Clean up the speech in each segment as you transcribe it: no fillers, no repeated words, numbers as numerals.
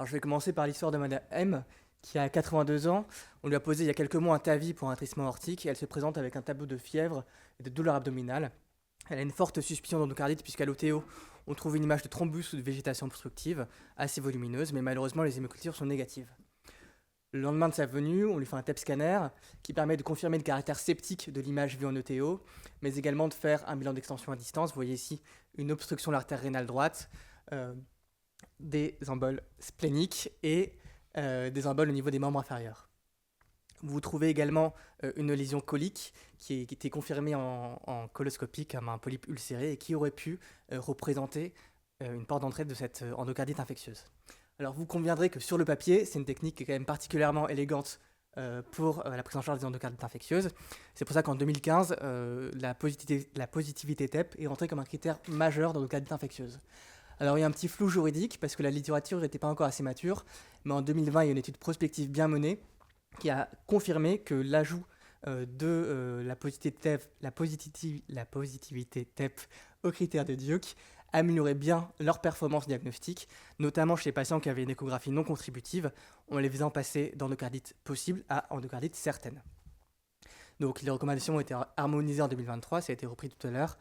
Alors, je vais commencer par l'histoire de Madame M, qui a 82 ans. On lui a posé il y a quelques mois un TAVI pour un traitement aortique et elle se présente avec un tableau de fièvre et de douleur abdominale. Elle a une forte suspicion d'endocardite puisqu'à l'OTO, on trouve une image de thrombus ou de végétation obstructive assez volumineuse, mais malheureusement les hémocultures sont négatives. Le lendemain de sa venue, on lui fait un TEP scanner qui permet de confirmer le caractère septique de l'image vue en ETO, mais également de faire un bilan d'extension à distance. Vous voyez ici une obstruction de l'artère rénale droite, des emboles spléniques et des emboles au niveau des membres inférieurs. Vous trouvez également une lésion colique qui était confirmée en coloscopie comme un polype ulcéré et qui aurait pu représenter une porte d'entrée de cette endocardite infectieuse. Alors vous conviendrez que sur le papier, c'est une technique qui est quand même particulièrement élégante pour la prise en charge des endocardites infectieuses. C'est pour ça qu'en 2015, la positivité TEP est entrée comme un critère majeur d'endocardite infectieuse. Alors il y a un petit flou juridique parce que la littérature n'était pas encore assez mature, mais en 2020, il y a une étude prospective bien menée qui a confirmé que l'ajout de la positivité TEP aux critères de Duke améliorait bien leur performance diagnostique, notamment chez les patients qui avaient une échographie non contributive, en les faisant passer d'endocardite possible à endocardite certaine. Donc les recommandations ont été harmonisées en 2023, ça a été repris tout à l'heure,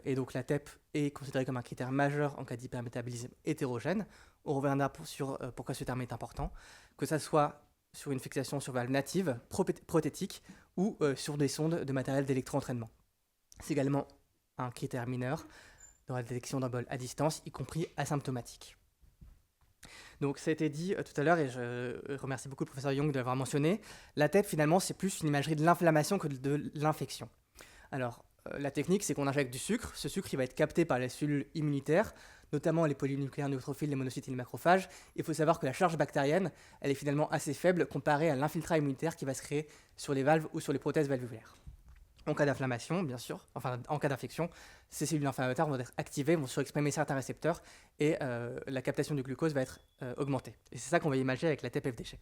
et donc la TEP est considérée comme un critère majeur en cas d'hypermétabolisme hétérogène. On reviendra sur pourquoi ce terme est important, que ça soit sur une fixation sur valve native, prothétique, ou sur des sondes de matériel d'électro-entraînement. C'est également un critère mineur dans la détection d'emboles à distance, y compris asymptomatique. Donc ça a été dit tout à l'heure, et je remercie beaucoup le professeur Young de l'avoir mentionné, la TEP finalement c'est plus une imagerie de l'inflammation que de l'infection. Alors la technique c'est qu'on injecte du sucre, ce sucre il va être capté par les cellules immunitaires, notamment les polynucléaires neutrophiles, les monocytes et les macrophages. Il faut savoir que la charge bactérienne elle est finalement assez faible comparée à l'infiltrat immunitaire qui va se créer sur les valves ou sur les prothèses valvulaires. En cas d'inflammation, bien sûr, enfin en cas d'infection, ces cellules inflammatoires vont être activées, vont surexprimer certains récepteurs et la captation du glucose va être augmentée. Et c'est ça qu'on va imaginer avec la TEP-FDG.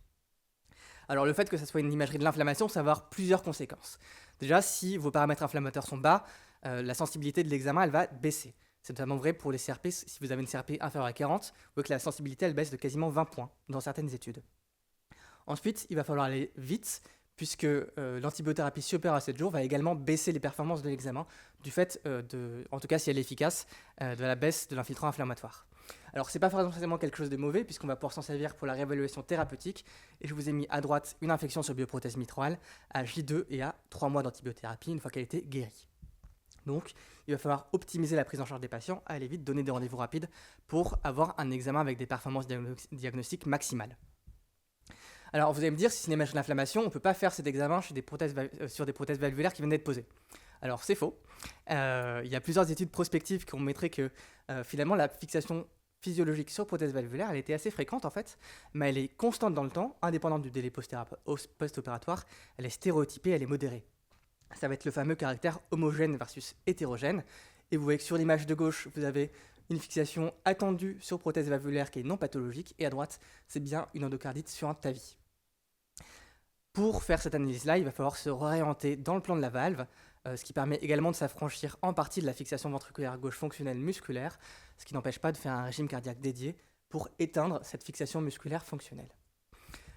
Alors le fait que ça soit une imagerie de l'inflammation, ça va avoir plusieurs conséquences. Déjà, si vos paramètres inflammatoires sont bas, la sensibilité de l'examen elle va baisser. C'est notamment vrai pour les CRP. Si vous avez une CRP inférieure à 40, vous voyez que la sensibilité elle baisse de quasiment 20 points dans certaines études. Ensuite, il va falloir aller vite, puisque l'antibiothérapie supérieure à 7 jours va également baisser les performances de l'examen, du fait, en tout cas si elle est efficace, de la baisse de l'infiltrant inflammatoire. Alors c'est pas forcément quelque chose de mauvais, puisqu'on va pouvoir s'en servir pour la réévaluation thérapeutique, et je vous ai mis à droite une infection sur bioprothèse mitrale à J2 et à 3 mois d'antibiothérapie une fois qu'elle était guérie. Donc il va falloir optimiser la prise en charge des patients, aller vite, donner des rendez-vous rapides pour avoir un examen avec des performances diagnostiques maximales. Alors vous allez me dire, si c'est une imagerie d'inflammation, on ne peut pas faire cet examen sur des prothèses valvulaires qui viennent d'être posées. Alors c'est faux. Il y a plusieurs études prospectives qui ont montré que finalement la fixation physiologique sur prothèse valvulaire, elle était assez fréquente en fait, mais elle est constante dans le temps, indépendante du délai post-opératoire, elle est stéréotypée, elle est modérée. Ça va être le fameux caractère homogène versus hétérogène. Et vous voyez que sur l'image de gauche, vous avez une fixation attendue sur prothèse valvulaire qui est non pathologique, et à droite, c'est bien une endocardite sur un TAVI. Pour faire cette analyse-là, il va falloir se réorienter dans le plan de la valve, ce qui permet également de s'affranchir en partie de la fixation ventriculaire gauche fonctionnelle musculaire, ce qui n'empêche pas de faire un régime cardiaque dédié pour éteindre cette fixation musculaire fonctionnelle.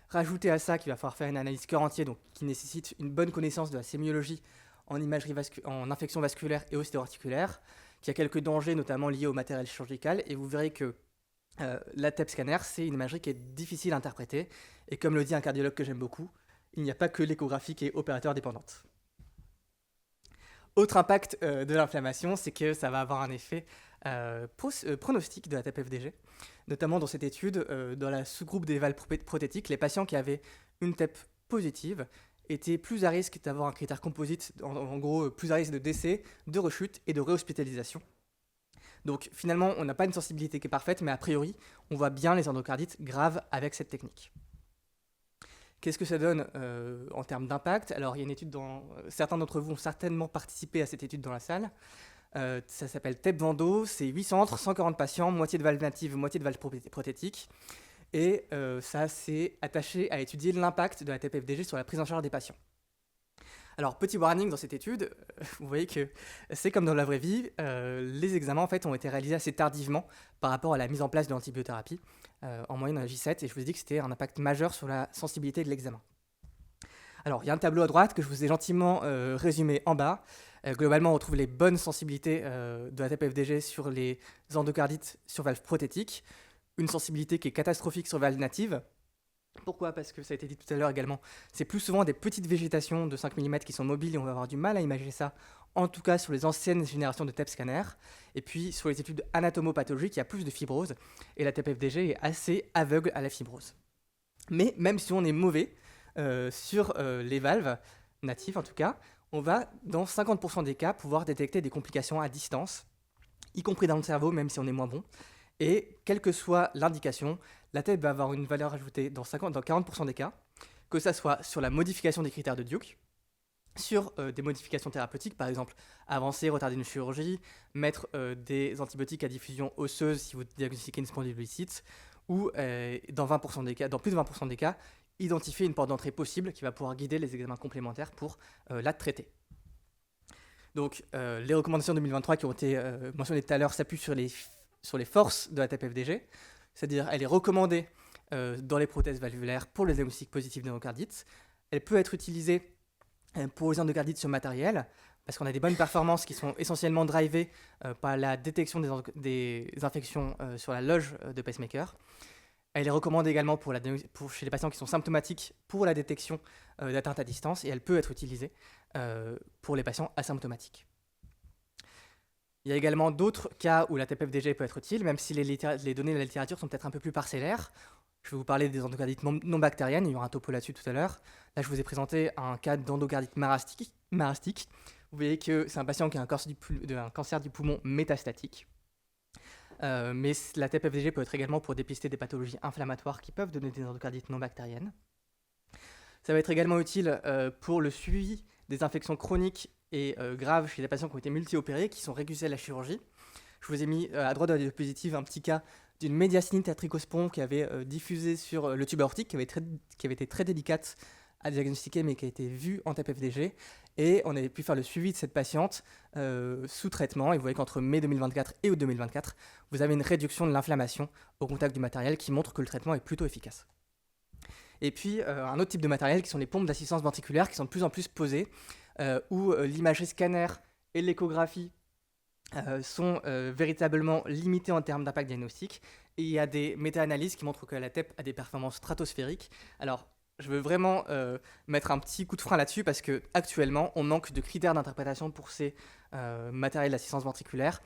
Rajoutez à ça qu'il va falloir faire une analyse cœur entier, donc qui nécessite une bonne connaissance de la sémiologie en infection vasculaire et ostéo-articulaire, qui a quelques dangers, notamment liés au matériel chirurgical, et vous verrez que la TEP scanner, c'est une imagerie qui est difficile à interpréter, et comme le dit un cardiologue que j'aime beaucoup, il n'y a pas que l'échographie qui est opérateur dépendante. Autre impact de l'inflammation, c'est que ça va avoir un effet pronostic de la TEP-FDG, notamment dans cette étude, dans la sous-groupe des valves prothétiques, les patients qui avaient une TEP positive étaient plus à risque d'avoir un critère composite, en gros plus à risque de décès, de rechute et de réhospitalisation. Donc finalement, on n'a pas une sensibilité qui est parfaite, mais a priori, on voit bien les endocardites graves avec cette technique. Qu'est-ce que ça donne en termes d'impact? Alors il y a une étude certains d'entre vous ont certainement participé à cette étude dans la salle. Ça s'appelle TEP Vando, c'est 8 centres, 140 patients, moitié de valves natives, moitié de valves prothétiques. Et ça s'est attaché à étudier l'impact de la TEP-FDG sur la prise en charge des patients. Alors, petit warning dans cette étude, vous voyez que c'est comme dans la vraie vie, les examens en fait ont été réalisés assez tardivement par rapport à la mise en place de l'antibiothérapie, en moyenne à J7, et je vous ai dit que c'était un impact majeur sur la sensibilité de l'examen. Alors, il y a un tableau à droite que je vous ai gentiment résumé en bas. Globalement, on retrouve les bonnes sensibilités de la TEP-FDG sur les endocardites sur valve prothétique, une sensibilité qui est catastrophique sur valve native. Pourquoi ? Parce que ça a été dit tout à l'heure également, c'est plus souvent des petites végétations de 5 mm qui sont mobiles et on va avoir du mal à imaginer ça, en tout cas sur les anciennes générations de TEP scanner. Et puis sur les études anatomopathologiques, il y a plus de fibrose et la TEP-FDG est assez aveugle à la fibrose. Mais même si on est mauvais sur les valves natives en tout cas, on va dans 50% des cas pouvoir détecter des complications à distance, y compris dans le cerveau même si on est moins bon. Et quelle que soit l'indication, la TEP va avoir une valeur ajoutée dans 40% des cas, que ça soit sur la modification des critères de Duke, sur des modifications thérapeutiques, par exemple avancer, retarder une chirurgie, mettre des antibiotiques à diffusion osseuse si vous diagnostiquez une spondylolisite, ou dans plus de 20% des cas, identifier une porte d'entrée possible qui va pouvoir guider les examens complémentaires pour la traiter. Donc les recommandations 2023 qui ont été mentionnées tout à l'heure s'appuient sur les forces de la TEP-FDG, c'est-à-dire elle est recommandée dans les prothèses valvulaires pour les diagnostics positifs d'endocardite. Elle peut être utilisée pour les endocardites sur matériel, parce qu'on a des bonnes performances qui sont essentiellement drivées par la détection des infections sur la loge de pacemaker. Elle est recommandée également chez les patients qui sont symptomatiques pour la détection d'atteinte à distance, et elle peut être utilisée pour les patients asymptomatiques. Il y a également d'autres cas où la TEP-FDG peut être utile, même si les données de la littérature sont peut-être un peu plus parcellaires. Je vais vous parler des endocardites non bactériennes, il y aura un topo là-dessus tout à l'heure. Là, je vous ai présenté un cas d'endocardite marastique. Vous voyez que c'est un patient qui a un cancer du poumon métastatique. Mais la TEP-FDG peut être également pour dépister des pathologies inflammatoires qui peuvent donner des endocardites non bactériennes. Ça va être également utile pour le suivi des infections chroniques et graves chez des patients qui ont été multi-opérés, qui sont récusés à la chirurgie. Je vous ai mis à droite de la diapositive un petit cas d'une médiastinite à trichospon qui avait diffusé sur le tube aortique, qui avait été très délicate à diagnostiquer, mais qui a été vue en TEP-FDG. Et on avait pu faire le suivi de cette patiente sous traitement. Et vous voyez qu'entre mai 2024 et août 2024, vous avez une réduction de l'inflammation au contact du matériel qui montre que le traitement est plutôt efficace. Et puis, un autre type de matériel qui sont les pompes d'assistance ventriculaire qui sont de plus en plus posées, où l'imagerie scanner et l'échographie sont véritablement limitées en termes d'impact diagnostique. Et il y a des méta-analyses qui montrent que la TEP a des performances stratosphériques. Alors, je veux vraiment mettre un petit coup de frein là-dessus parce qu'actuellement, on manque de critères d'interprétation pour ces matériels d'assistance ventriculaire.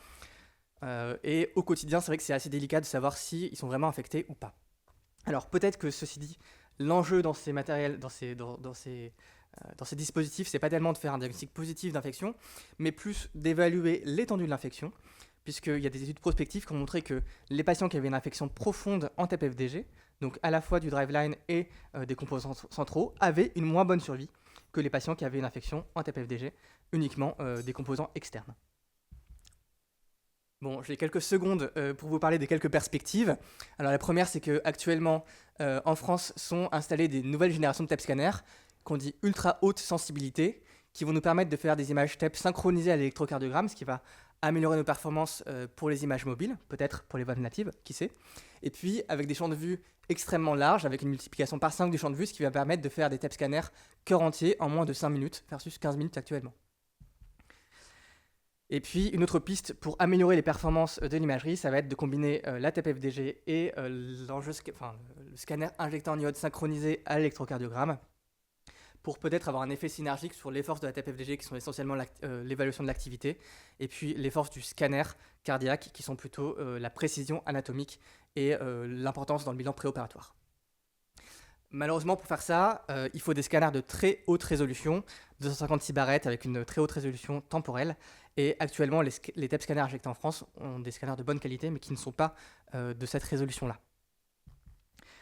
Et au quotidien, c'est vrai que c'est assez délicat de savoir s'ils sont vraiment infectés ou pas. Alors, peut-être que ceci dit, l'enjeu dans ces matériels, dans ces dispositifs, c'est pas tellement de faire un diagnostic positif d'infection, mais plus d'évaluer l'étendue de l'infection, puisqu'il y a des études prospectives qui ont montré que les patients qui avaient une infection profonde en TEP-FDG, donc à la fois du driveline et des composants centraux, avaient une moins bonne survie que les patients qui avaient une infection en TEP-FDG, uniquement des composants externes. Bon, j'ai quelques secondes pour vous parler des quelques perspectives. Alors la première, c'est qu'actuellement, en France, sont installées des nouvelles générations de TEP scanners qu'on dit ultra haute sensibilité, qui vont nous permettre de faire des images TEP synchronisées à l'électrocardiogramme, ce qui va améliorer nos performances pour les images mobiles, peut-être pour les valves natives, qui sait. Et puis avec des champs de vue extrêmement larges, avec une multiplication par 5 du champ de vue, ce qui va permettre de faire des TEP scanners cœur entier en moins de 5 minutes, versus 15 minutes actuellement. Et puis, une autre piste pour améliorer les performances de l'imagerie, ça va être de combiner la TEP-FDG et le scanner injectant en iode synchronisé à l'électrocardiogramme pour peut-être avoir un effet synergique sur les forces de la TEP-FDG qui sont essentiellement l'évaluation de l'activité et puis les forces du scanner cardiaque qui sont plutôt la précision anatomique et l'importance dans le bilan préopératoire. Malheureusement, pour faire ça, il faut des scanners de très haute résolution, 256 barrettes avec une très haute résolution temporelle. Et actuellement, les TEP scanners injectés en France ont des scanners de bonne qualité, mais qui ne sont pas de cette résolution-là.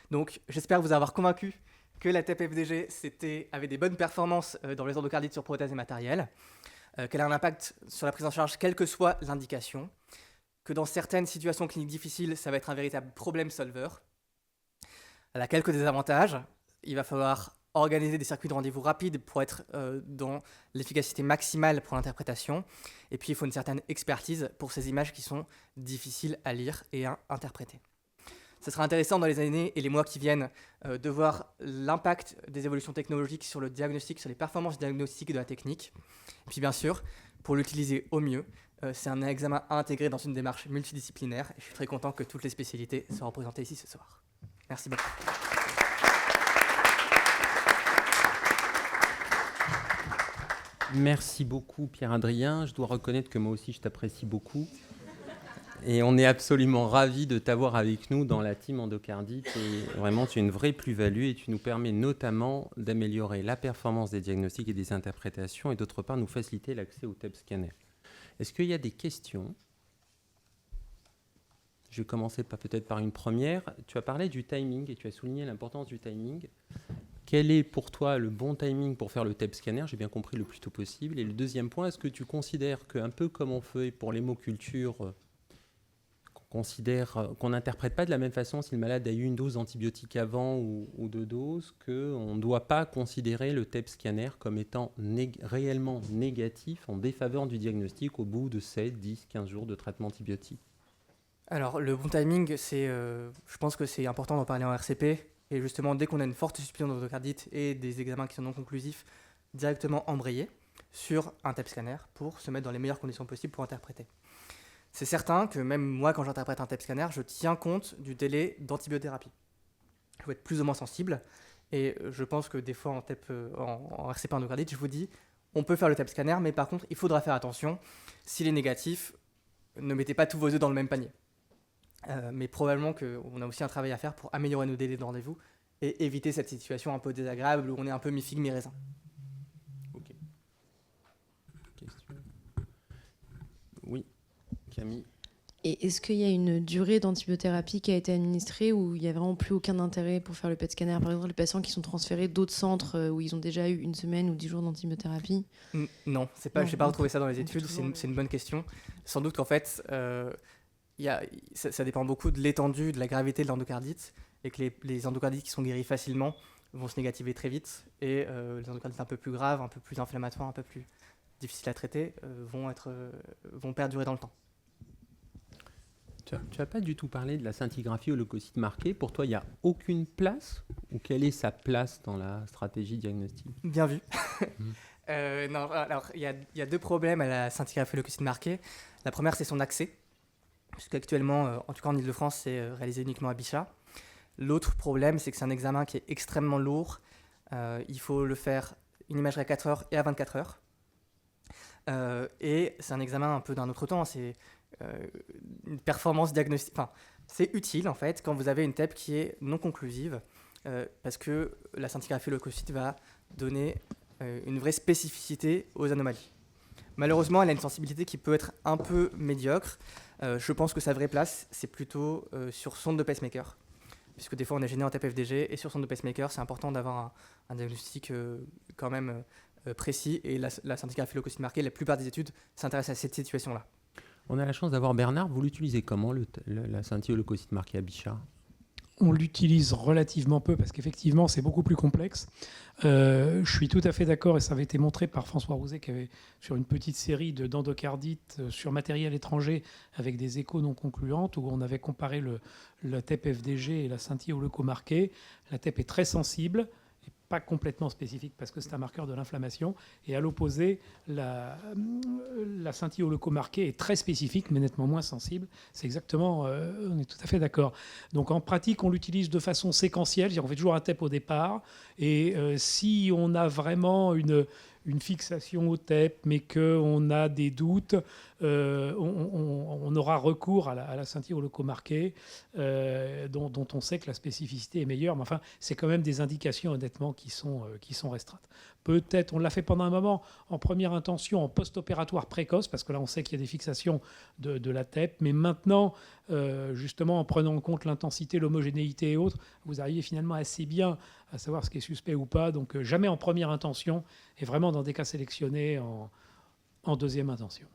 Donc, j'espère vous avoir convaincu que la TEP-FDG avait des bonnes performances dans les endocardites sur prothèse et matériel, qu'elle a un impact sur la prise en charge, quelle que soit l'indication, que dans certaines situations cliniques difficiles, ça va être un véritable problème solver. Elle a quelques désavantages. Il va falloir organiser des circuits de rendez-vous rapides pour être dans l'efficacité maximale pour l'interprétation. Et puis, il faut une certaine expertise pour ces images qui sont difficiles à lire et à interpréter. Ce sera intéressant dans les années et les mois qui viennent de voir l'impact des évolutions technologiques sur le diagnostic, sur les performances diagnostiques de la technique. Et puis, bien sûr, pour l'utiliser au mieux, c'est un examen à intégrer dans une démarche multidisciplinaire. Et je suis très content que toutes les spécialités soient représentées ici ce soir. Merci beaucoup. Merci beaucoup Pierre-Adrien. Je dois reconnaître que moi aussi je t'apprécie beaucoup. Et on est absolument ravis de t'avoir avec nous dans la team endocardite. Et vraiment, tu es une vraie plus-value et tu nous permets notamment d'améliorer la performance des diagnostics et des interprétations et d'autre part nous faciliter l'accès au TEP scanner. Est-ce qu'il y a des questions ? Je vais commencer peut-être par une première. Tu as parlé du timing et tu as souligné l'importance du timing. Quel est pour toi le bon timing pour faire le TEP scanner ? J'ai bien compris, le plus tôt possible. Et le deuxième point, est-ce que tu considères qu'un peu comme on fait pour l'hémoculture, qu'on n'interprète pas de la même façon si le malade a eu une dose d'antibiotique avant ou deux doses, qu'on ne doit pas considérer le TEP scanner comme étant réellement négatif en défaveur du diagnostic au bout de 7, 10, 15 jours de traitement antibiotique ? Alors, le bon timing, je pense que c'est important d'en parler en RCP. Et justement, dès qu'on a une forte suspicion d'endocardite et des examens qui sont non conclusifs, directement embrayer sur un TEP scanner pour se mettre dans les meilleures conditions possibles pour interpréter. C'est certain que même moi, quand j'interprète un TEP scanner, je tiens compte du délai d'antibiothérapie. Je vais être plus ou moins sensible. Et je pense que des fois, en RCP endocardite, je vous dis, on peut faire le TEP scanner, mais par contre, il faudra faire attention. S'il est négatif, ne mettez pas tous vos œufs dans le même panier. Mais probablement qu'on a aussi un travail à faire pour améliorer nos délais de rendez-vous et éviter cette situation un peu désagréable où on est un peu mi-figue, mi-raisin. Ok. Question ? Oui, Camille. Et est-ce qu'il y a une durée d'antibiothérapie qui a été administrée où il n'y a vraiment plus aucun intérêt pour faire le PET scanner ? Par exemple, les patients qui sont transférés d'autres centres où ils ont déjà eu 1 semaine ou 10 jours d'antibiothérapie ? Non, je n'ai pas retrouvé ça dans les études, c'est une bonne question. Sans doute qu'en fait, ça dépend beaucoup de l'étendue, de la gravité de l'endocardite, et que les endocardites qui sont guéris facilement vont se négativer très vite, et les endocardites un peu plus graves, un peu plus inflammatoires, un peu plus difficiles à traiter, vont perdurer dans le temps. Tu n'as pas du tout parlé de la scintigraphie au leucocyte marqué. Pour toi, il n'y a aucune place ? Ou quelle est sa place dans la stratégie diagnostique ? Bien vu. Non, alors, il y a deux problèmes à la scintigraphie au leucocyte marqué. La première, c'est son accès, puisqu'actuellement, en tout cas en Ile-de-France, c'est réalisé uniquement à Bichat. L'autre problème, c'est que c'est un examen qui est extrêmement lourd. Il faut le faire une imagerie à 4 heures et à 24 heures. Et c'est un examen un peu d'un autre temps. C'est une performance diagnostique. Enfin, c'est utile, en fait, quand vous avez une TEP qui est non conclusive, parce que la scintigraphie leucocyte va donner une vraie spécificité aux anomalies. Malheureusement, elle a une sensibilité qui peut être un peu médiocre. Je pense que sa vraie place, c'est plutôt sur sonde de pacemaker, puisque des fois on est gêné en TEP FDG, et sur sonde de pacemaker, c'est important d'avoir un diagnostic quand même précis, et la scintigraphie leucocyte marquée, la plupart des études s'intéressent à cette situation-là. On a la chance d'avoir Bernard. Vous l'utilisez comment, la scintille au leucocyte marqué à Bichat ? On l'utilise relativement peu parce qu'effectivement, c'est beaucoup plus complexe. Je suis tout à fait d'accord, et ça avait été montré par François Rouzet qui avait sur une petite série d'endocardites sur matériel étranger avec des échos non concluantes où on avait comparé la TEP FDG et la scintille au leucomarqué. La TEP est très sensible, et pas complètement spécifique parce que c'est un marqueur de l'inflammation. Et à l'opposé, la scintille au leucomarqué est très spécifique, mais nettement moins sensible. C'est exactement, on est tout à fait d'accord. Donc en pratique, on l'utilise de façon séquentielle. On fait toujours un TEP au départ. Et si on a vraiment une fixation au TEP, mais qu'on a des doutes, on aura recours à la scintille au leucomarqué, dont on sait que la spécificité est meilleure. Mais enfin, c'est quand même des indications, honnêtement, qui sont restreintes. Peut-être, on l'a fait pendant un moment en première intention, en post-opératoire précoce, parce que là, on sait qu'il y a des fixations de la TEP. Mais maintenant, justement, en prenant en compte l'intensité, l'homogénéité et autres, vous arrivez finalement assez bien à savoir ce qui est suspect ou pas. Donc, jamais en première intention, et vraiment dans des cas sélectionnés en deuxième intention.